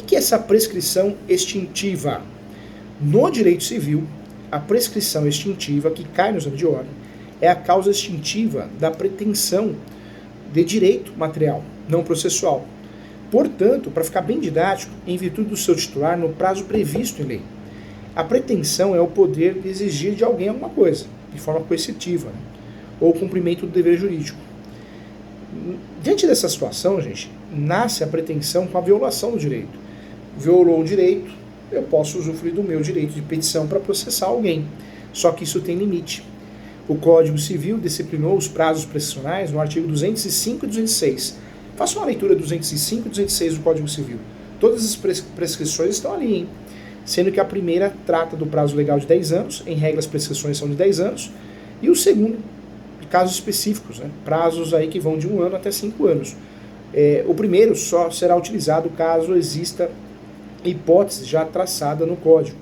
que é essa prescrição extintiva? No direito civil, a prescrição extintiva, que cai no exame de ordem, é a causa extintiva da pretensão de direito material, não processual. Portanto, para ficar bem didático, em virtude do seu titular, no prazo previsto em lei. A pretensão é o poder de exigir de alguém alguma coisa, de forma coercitiva, né? Ou o cumprimento do dever jurídico. Diante dessa situação, gente, nasce a pretensão com a violação do direito. Violou um direito, eu posso usufruir do meu direito de petição para processar alguém. Só que isso tem limite. O Código Civil disciplinou os prazos prescricionais no artigo 205 e 206. Faça uma leitura 205 e 206 do Código Civil. Todas as prescrições estão ali, hein? Sendo que a primeira trata do prazo legal de 10 anos, em regra as prescrições são de 10 anos, e o segundo, de casos específicos, né? Prazos aí que vão de 1 ano até 5 anos. O primeiro só será utilizado caso exista hipótese já traçada no Código.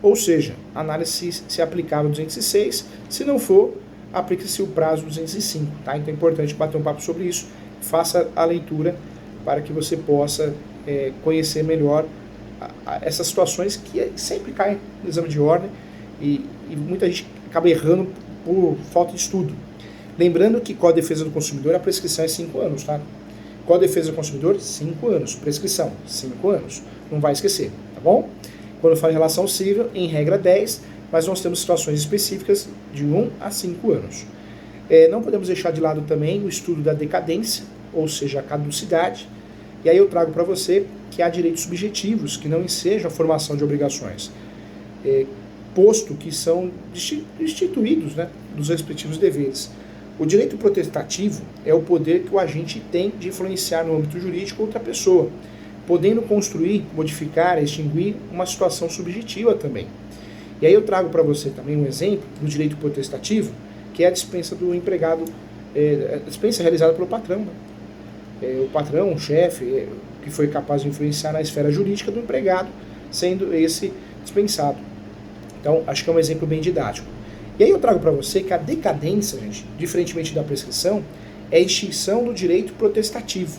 Ou seja, a análise se aplicava 206, se não for, aplica-se o prazo 205. Tá? Então é importante bater um papo sobre isso. Faça a leitura para que você possa conhecer melhor essas situações que sempre caem no exame de ordem e muita gente acaba errando por falta de estudo. Lembrando que Código de Defesa do Consumidor, a prescrição é 5 anos, tá? Código de Defesa do Consumidor, 5 anos. Prescrição, 5 anos. Não vai esquecer, tá bom? Quando eu falo em relação civil, em regra 10, mas nós temos situações específicas de 1 a 5 anos. Não podemos deixar de lado também o estudo da decadência, ou seja, a caducidade. E aí eu trago para você que há direitos subjetivos que não ensejam a formação de obrigações, posto que são destituídos, né, dos respectivos deveres. O direito protestativo é o poder que o agente tem de influenciar no âmbito jurídico outra pessoa, podendo construir, modificar, extinguir uma situação subjetiva também. E aí eu trago para você também um exemplo do direito protestativo, que é a dispensa do empregado, a dispensa realizada pelo patrão, né? O patrão, o chefe, que foi capaz de influenciar na esfera jurídica do empregado, sendo esse dispensado. Então, acho que é um exemplo bem didático. E aí eu trago para você que a decadência, gente, diferentemente da prescrição, é a extinção do direito protestativo,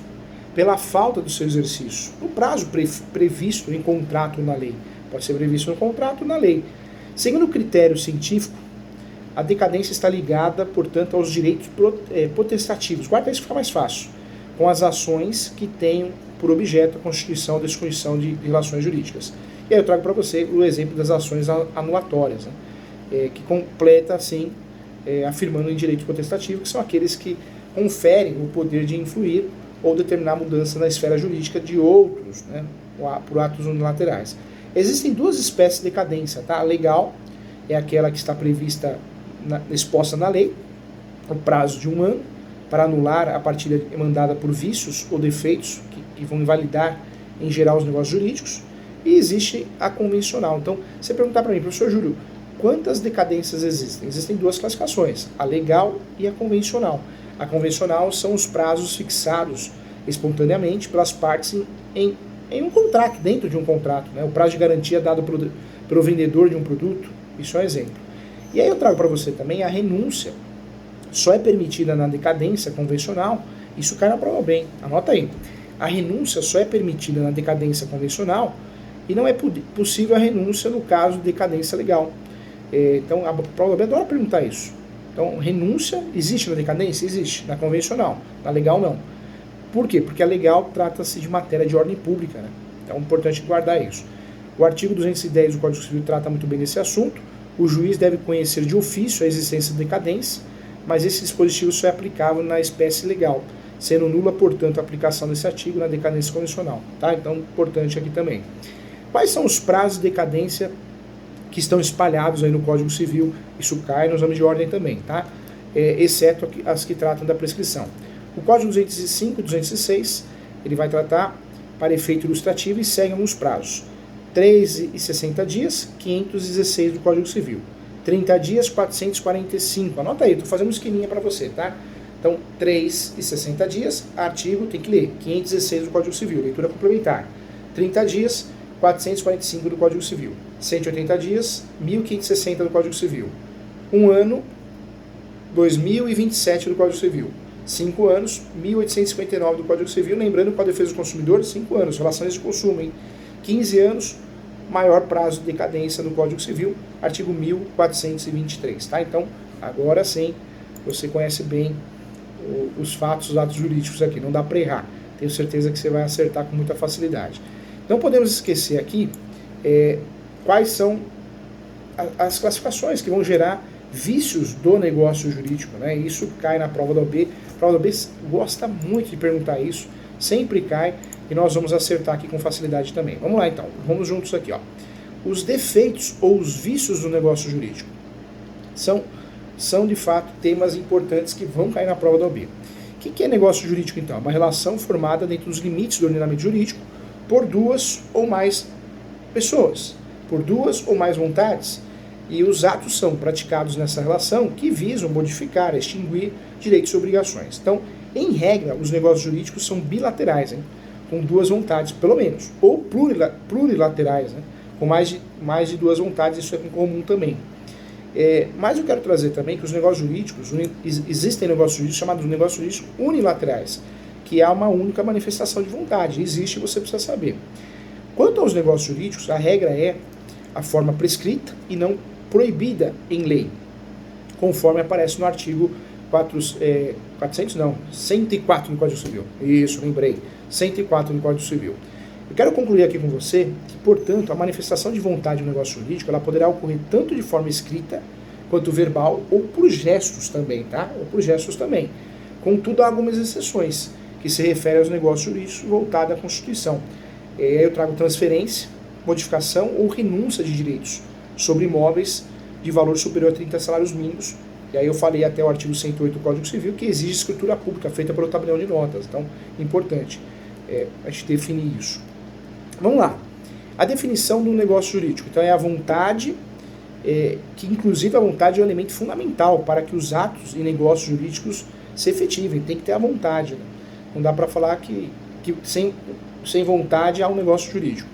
pela falta do seu exercício, no prazo previsto em contrato ou na lei. Pode ser previsto no contrato ou na lei. Seguindo o critério científico, a decadência está ligada, portanto, aos direitos potestativos. Guarda isso que fica mais fácil. Com as ações que tenham por objeto a constituição ou desconstituição de relações jurídicas. E aí eu trago para você o exemplo das ações anulatórias, né? Que completa, assim, afirmando em direito potestativo, que são aqueles que conferem o poder de influir ou determinar mudança na esfera jurídica de outros, né, por atos unilaterais. Existem duas espécies de decadência, tá? A legal é aquela que está prevista, exposta na lei, o prazo de 1 ano, para anular a partilha mandada por vícios ou defeitos que vão invalidar, em geral, os negócios jurídicos. E existe a convencional. Então, você perguntar para mim, professor Júlio, quantas decadências existem? Existem duas classificações, a legal e a convencional. A convencional são os prazos fixados espontaneamente pelas partes em um contrato, dentro de um contrato, né? O prazo de garantia dado pelo vendedor de um produto, isso é um exemplo. E aí eu trago para você também a renúncia. Só é permitida na decadência convencional, isso cai na prova bem, anota aí. A renúncia só é permitida na decadência convencional e não é possível a renúncia no caso de decadência legal. Então a prova bem adora perguntar isso. Então, renúncia existe na decadência? Existe. Na convencional. Na legal, não. Por quê? Porque a legal trata-se de matéria de ordem pública, né? Então é importante guardar isso. O artigo 210 do Código Civil trata muito bem desse assunto. O juiz deve conhecer de ofício a existência de decadência, mas esse dispositivo só é aplicável na espécie legal, sendo nula, portanto, a aplicação desse artigo na decadência convencional. Tá? Então, importante aqui também. Quais são os prazos de decadência que estão espalhados aí no Código Civil? Isso cai no exame de ordem também, tá? Exceto as que tratam da prescrição. O Código 205 e 206, ele vai tratar para efeito ilustrativo e segue alguns prazos. 3 e 60 dias, 516 do Código Civil. 30 dias, 445. Anota aí, estou fazendo uma esquininha para você, tá? Então, 3 e 60 dias, artigo, tem que ler, 516 do Código Civil, leitura complementar. 30 dias, 445 do Código Civil. 180 dias, 1560 do Código Civil. 1 ano, 2027 do Código Civil. 5 anos, 1859 do Código Civil, lembrando com a defesa do consumidor, 5 anos, relações de consumo, hein? 15 anos, maior prazo de decadência no Código Civil, artigo 1423, tá? Então, agora sim, você conhece bem os fatos, os atos jurídicos aqui, não dá para errar. Tenho certeza que você vai acertar com muita facilidade. Não podemos esquecer aqui quais são as classificações que vão gerar vícios do negócio jurídico, né? Isso cai na prova da OAB. A prova da OAB gosta muito de perguntar isso, sempre cai, e nós vamos acertar aqui com facilidade também. Vamos lá então, vamos juntos aqui, ó. Os defeitos ou os vícios do negócio jurídico são de fato temas importantes que vão cair na prova da OAB. O que é negócio jurídico então? Uma relação formada dentro dos limites do ordenamento jurídico por duas ou mais pessoas, por duas ou mais vontades, e os atos são praticados nessa relação que visam modificar, extinguir direitos e obrigações. Então, em regra, os negócios jurídicos são bilaterais, hein? Com duas vontades, pelo menos, ou plurilaterais, né? Com mais de duas vontades, isso é comum também. Mas eu quero trazer também que os negócios jurídicos, existem negócios jurídicos chamados negócios jurídicos unilaterais, que é uma única manifestação de vontade, existe, você precisa saber. Quanto aos negócios jurídicos, a regra é a forma prescrita e não proibida em lei, conforme aparece no artigo 104 do Código Civil. Isso, lembrei, 104 do Código Civil. Eu quero concluir aqui com você que, portanto, a manifestação de vontade no negócio jurídico, ela poderá ocorrer tanto de forma escrita, quanto verbal, ou por gestos também, tá? Ou por gestos também. Contudo, há algumas exceções, que se referem aos negócios jurídicos voltados à Constituição. Eu trago transferência, modificação ou renúncia de direitos sobre imóveis de valor superior a 30 salários mínimos. E aí eu falei até o artigo 108 do Código Civil, que exige escritura pública feita pelo tabelião de notas. Então, importante a gente definir isso. Vamos lá. A definição do negócio jurídico. Então, é a vontade, que inclusive a vontade é um elemento fundamental para que os atos e negócios jurídicos se efetivem. Tem que ter a vontade, né? Não dá para falar que sem vontade há um negócio jurídico.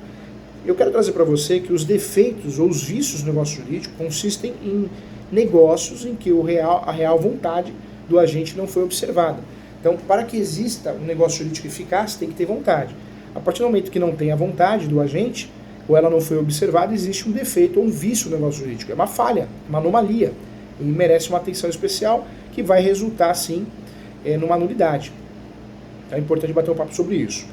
Eu quero trazer para você que os defeitos ou os vícios do negócio jurídico consistem em negócios em que a real vontade do agente não foi observada. Então, para que exista um negócio jurídico eficaz, tem que ter vontade. A partir do momento que não tem a vontade do agente, ou ela não foi observada, existe um defeito ou um vício no negócio jurídico. É uma falha, uma anomalia, e merece uma atenção especial que vai resultar, sim, numa nulidade. Então, é importante bater um papo sobre isso.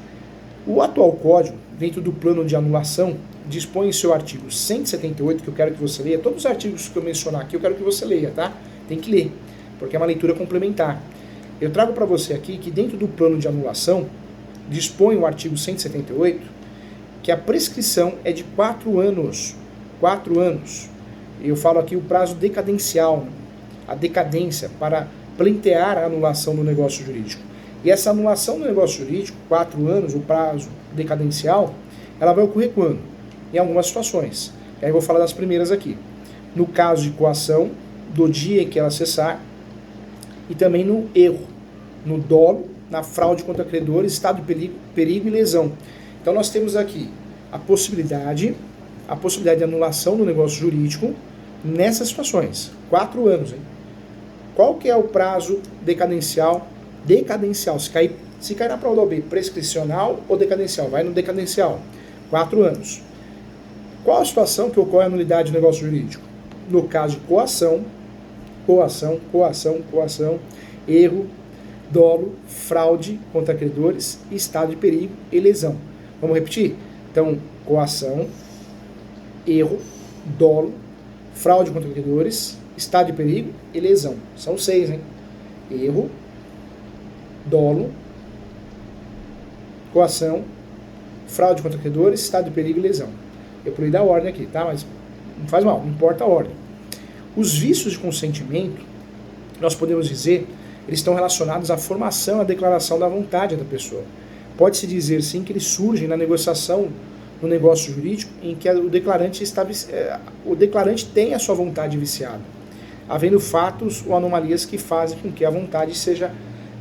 O atual Código, dentro do plano de anulação, dispõe em seu artigo 178, que eu quero que você leia. Todos os artigos que eu mencionar aqui, eu quero que você leia, tá? Tem que ler, porque é uma leitura complementar. Eu trago para você aqui que dentro do plano de anulação, dispõe o artigo 178, que a prescrição é de 4 anos. 4 anos. Eu falo aqui o prazo decadencial, a decadência, para pleitear a anulação do negócio jurídico. E essa anulação do negócio jurídico, 4 anos, o prazo decadencial, ela vai ocorrer quando? Em algumas situações. E aí eu vou falar das primeiras aqui. No caso de coação, do dia em que ela cessar, e também no erro, no dolo, na fraude contra credores, estado de perigo e lesão. Então nós temos aqui a possibilidade de anulação do negócio jurídico nessas situações. 4 anos, hein? Qual que é o prazo decadencial? Decadencial, se cair na prova da OAB, prescricional ou decadencial? Vai no decadencial. 4 anos. Qual a situação que ocorre a nulidade do negócio jurídico? No caso de coação, erro, dolo, fraude contra credores, estado de perigo e lesão. Vamos repetir? Então, coação, erro, dolo, fraude contra credores, estado de perigo e lesão. São 6, hein? Erro, dolo, coação, fraude contra credores, estado de perigo e lesão. Eu pulei da ordem aqui, tá? Mas não faz mal, não importa a ordem. Os vícios de consentimento, nós podemos dizer, eles estão relacionados à formação e à declaração da vontade da pessoa. Pode-se dizer, sim, que eles surgem na negociação no negócio jurídico em que o declarante tem a sua vontade viciada, havendo fatos ou anomalias que fazem com que a vontade seja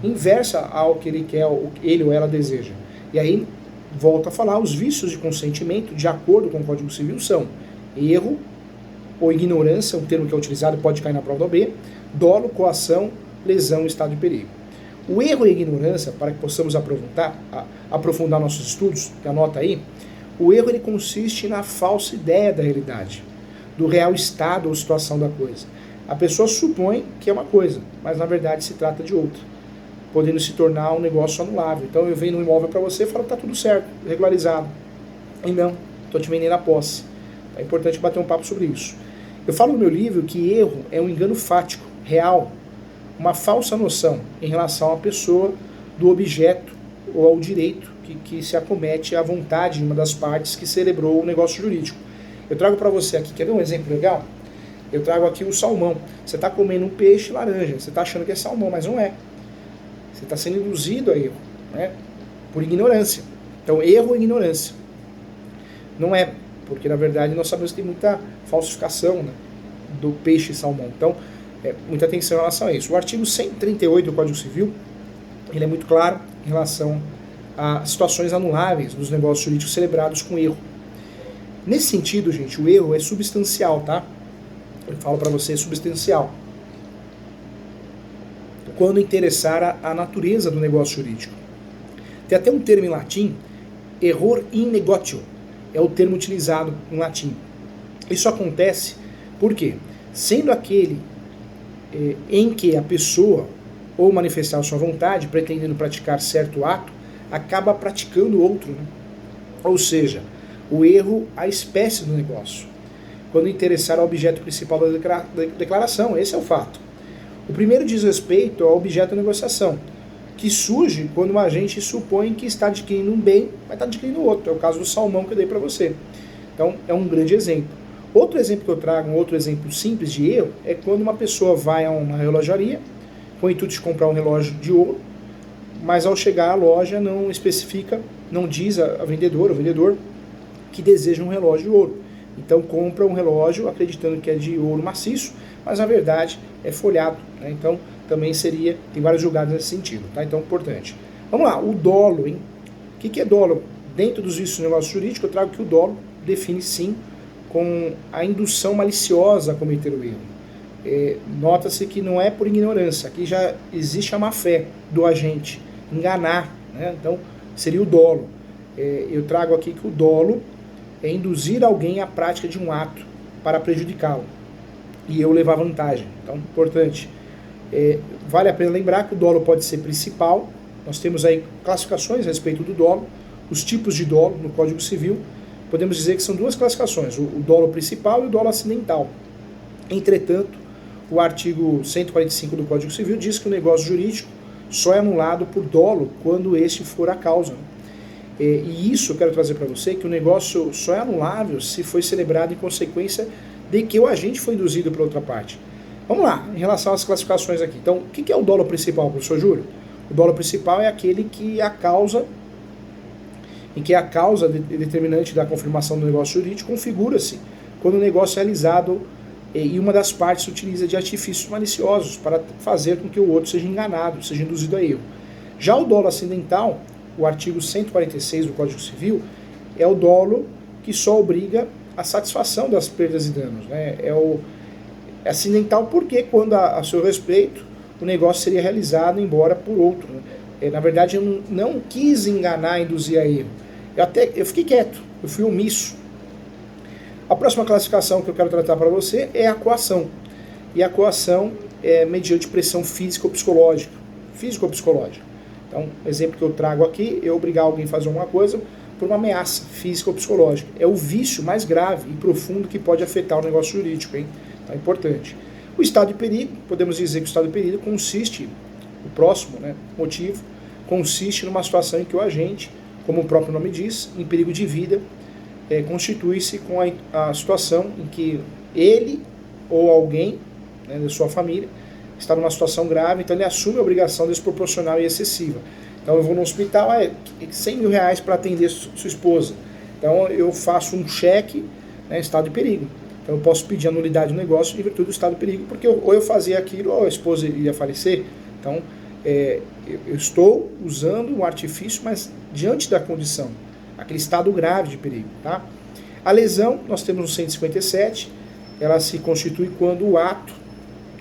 inversa ao que ele quer, ele ou ela deseja. E aí, volto a falar, os vícios de consentimento, de acordo com o Código Civil, são erro ou ignorância, um termo que é utilizado, pode cair na prova da OAB, dolo, coação, lesão e estado de perigo. O erro e a ignorância, para que possamos aprofundar nossos estudos, que anota aí, o erro ele consiste na falsa ideia da realidade, do real estado ou situação da coisa. A pessoa supõe que é uma coisa, mas na verdade se trata de outra, podendo se tornar um negócio anulável. Então eu venho no imóvel para você e falo que está tudo certo, regularizado. E não, estou te vendendo a posse. É importante bater um papo sobre isso. Eu falo no meu livro que erro é um engano fático, real, uma falsa noção em relação à pessoa, do objeto ou ao direito que se acomete à vontade de uma das partes que celebrou o negócio jurídico. Eu trago para você aqui, quer ver um exemplo legal? Eu trago aqui o salmão. Você está comendo um peixe laranja, você está achando que é salmão, mas não é. Você está sendo induzido a erro, né? Por ignorância. Então, erro e ignorância. Não é, porque na verdade nós sabemos que tem muita falsificação, né, do peixe salmão. Então, muita atenção em relação a isso. O artigo 138 do Código Civil, ele é muito claro em relação a situações anuláveis dos negócios jurídicos celebrados com erro. Nesse sentido, gente, o erro é substancial, tá? Eu falo para você, é substancial. Quando interessar a natureza do negócio jurídico. Tem até um termo em latim, error in negotio, é o termo utilizado em latim. Isso acontece porque, sendo aquele em que a pessoa, ou manifestar sua vontade, pretendendo praticar certo ato, acaba praticando outro, né? Ou seja, o erro, a espécie do negócio. Quando interessar ao objeto principal da declaração, esse é o fato. O primeiro diz respeito ao objeto da negociação, que surge quando um agente supõe que está adquirindo um bem, mas está adquirindo outro. É o caso do salmão que eu dei para você. Então, é um grande exemplo. Outro exemplo que eu trago, um outro exemplo simples de erro, é quando uma pessoa vai a uma relojaria com o intuito de comprar um relógio de ouro, mas ao chegar à loja não especifica, não diz a vendedora, o vendedor, que deseja um relógio de ouro. Então compra um relógio acreditando que é de ouro maciço, mas na verdade é folhado, né? Então também tem vários julgados nesse sentido, tá? Então importante. Vamos lá, o dolo, hein? O que é dolo? Dentro dos vícios do negócio jurídico, eu trago que o dolo define sim com a indução maliciosa a cometer o erro. Nota-se que não é por ignorância, aqui já existe a má-fé do agente, enganar, né? Então seria o dolo. Eu trago aqui que o dolo é induzir alguém à prática de um ato para prejudicá-lo e eu levar vantagem. Então, importante. Vale a pena lembrar que o dolo pode ser principal. Nós temos aí classificações a respeito do dolo, os tipos de dolo no Código Civil. Podemos dizer que são duas classificações, o dolo principal e o dolo acidental. Entretanto, o artigo 145 do Código Civil diz que o negócio jurídico só é anulado por dolo quando este for a causa. E isso eu quero trazer para você, que o negócio só é anulável se foi celebrado em consequência de que o agente foi induzido por outra parte. Vamos lá, em relação às classificações aqui. Então, o que é o dolo principal, professor Júlio? O dolo principal é aquele que a causa determinante da confirmação do negócio jurídico configura-se quando o negócio é realizado e uma das partes utiliza de artifícios maliciosos para fazer com que o outro seja enganado, seja induzido a erro. Já o dolo acidental, o artigo 146 do Código Civil, é o dolo que só obriga a satisfação das perdas e danos, né? É acidental porque quando a seu respeito o negócio seria realizado embora por outro, né? Na verdade eu não quis enganar, induzir a erro. Eu fiquei quieto, eu fui omisso. A próxima classificação que eu quero tratar para você é a coação. E a coação é mediante pressão física ou psicológica. Então, o exemplo que eu trago aqui é obrigar alguém a fazer alguma coisa por uma ameaça física ou psicológica. É o vício mais grave e profundo que pode afetar o negócio jurídico, hein? Então é importante. O estado de perigo, podemos dizer que o estado de perigo consiste, o próximo, né, motivo, consiste numa situação em que o agente, como o próprio nome diz, em perigo de vida, constitui-se com a situação em que ele ou alguém, né, da sua família está numa situação grave, então ele assume a obrigação desproporcional e excessiva. Então eu vou no hospital, 100 mil reais para atender sua esposa. Então eu faço um cheque, né, em estado de perigo. Então eu posso pedir a nulidade do negócio em virtude do estado de perigo, porque ou eu fazia aquilo ou a esposa iria falecer. Então eu estou usando um artifício, mas diante da condição, aquele estado grave de perigo. Tá? A lesão, nós temos no 157, ela se constitui quando o ato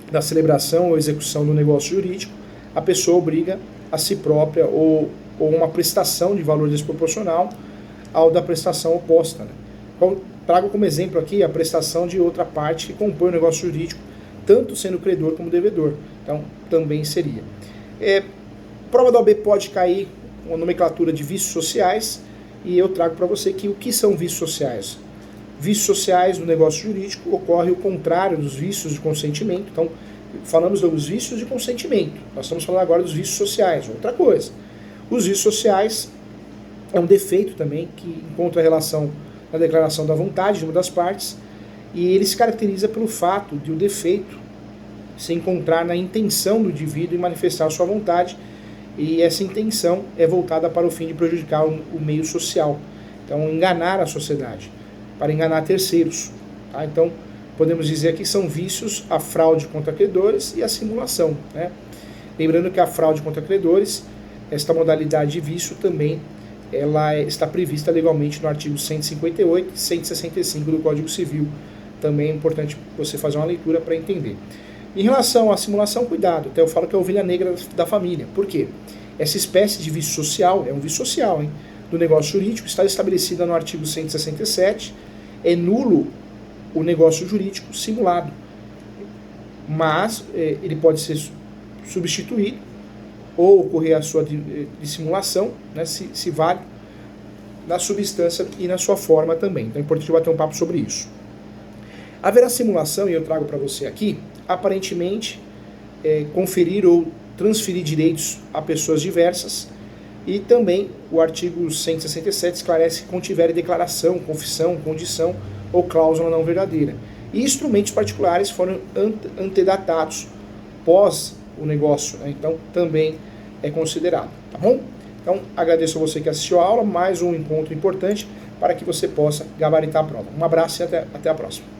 da celebração ou execução do negócio jurídico, a pessoa obriga a si própria ou uma prestação de valor desproporcional ao da prestação oposta, né? Então, trago como exemplo aqui a prestação de outra parte que compõe o negócio jurídico, tanto sendo credor como devedor. Então, também seria. Prova da OAB pode cair uma nomenclatura de vícios sociais, e eu trago para você que o que são vícios sociais? Vícios sociais no negócio jurídico ocorre o contrário dos vícios de consentimento. Então, falamos dos vícios de consentimento, nós estamos falando agora dos vícios sociais, outra coisa. Os vícios sociais é um defeito também que encontra relação na declaração da vontade de uma das partes, e ele se caracteriza pelo fato de o defeito se encontrar na intenção do indivíduo em manifestar sua vontade, e essa intenção é voltada para o fim de prejudicar o meio social. Então, enganar a sociedade, para enganar terceiros. Tá? Então, podemos dizer que são vícios a fraude contra credores e a simulação, né? Lembrando que a fraude contra credores, esta modalidade de vício também ela está prevista legalmente no artigo 158 e 165 do Código Civil. Também é importante você fazer uma leitura para entender. Em relação à simulação, cuidado, até eu falo que é a ovelha negra da família. Por quê? Essa espécie de vício social, é um vício social, hein, do negócio jurídico, está estabelecida no artigo 167, é nulo o negócio jurídico simulado, mas ele pode ser substituído ou ocorrer a sua dissimulação, né, se vale, na substância e na sua forma também. Então é importante bater um papo sobre isso. Haverá simulação, e eu trago para você aqui, aparentemente conferir ou transferir direitos a pessoas diversas, e também o artigo 167 esclarece que contiver declaração, confissão, condição ou cláusula não verdadeira. E instrumentos particulares foram antedatados pós o negócio, né? Então também é considerado, tá bom? Então agradeço a você que assistiu a aula, mais um encontro importante para que você possa gabaritar a prova. Um abraço e até a próxima.